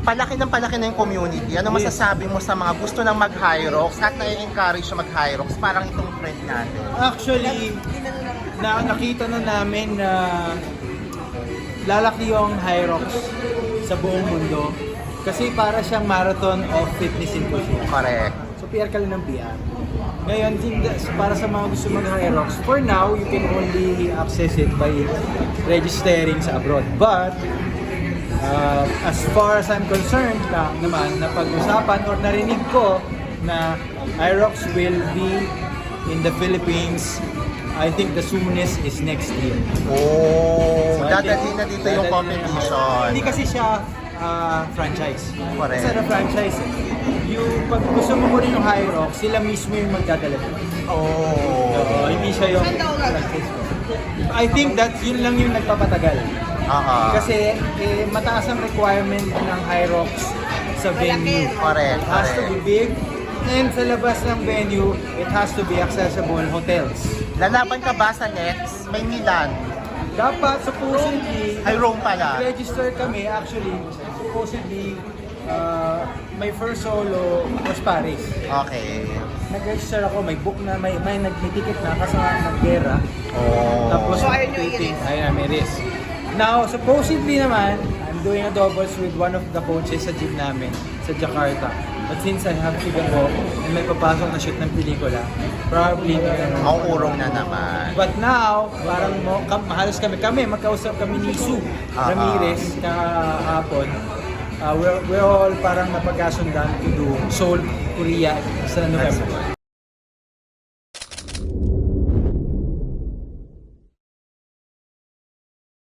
palaki na yung community. Ano Yes. masasabi mo sa mga gusto ng mag-Hyrox at na-encourage na mag-Hyrox? Parang itong friend natin. Actually, nakita na namin na lalaki yung Hyrox sa buong mundo. Kasi para siyang marathon of fitness enthusiasts. Correct. So PR ka lang ng PR. Ngayon, para sa mga gusto mag-Hyrox, for now, you can only access it by registering sa abroad. But, as far as I'm concerned naman, na pag-usapan or narinig ko na Hyrox will be in the Philippines, I think the soonest is next year. Oh, So, I dadalhin think- na dito yung dadalhin na competition. Hindi kasi siya franchise. Correct. Kasi na franchise yung pag gusto mo rin yung Hyrox, sila mismo yung magdadala. Oh. Hindi siya yung franchise mo. I think that yun lang yung nagpapatagal. Kasi mataas ang requirement ng Hyrox sa venue. Correct, It has to be correct. big. And sa labas ng venue, it has to be accessible hotels. Lalaban ka ba sa next? May Milan. Dapat supposedly, Ay, Rome pala. register kami actually, supposedly, my first solo was Paris. Okay. Nag-register ako, may book na, may nag-ticket na kasi nag-gera. Oh. Tapos, So, ayaw nyo i-risk? Ayun, may risk. Now, supposedly naman, I'm doing a doubles with one of the coaches sa gym namin sa Jakarta. But since I have to go and may papasok na shoot ng pelikula, probably Ang urong na naman. But now, parang halos kami, magkausap kami ni Sue Ramirez kahapon. We're all parang napagkasundan to do Seoul, Korea sa November.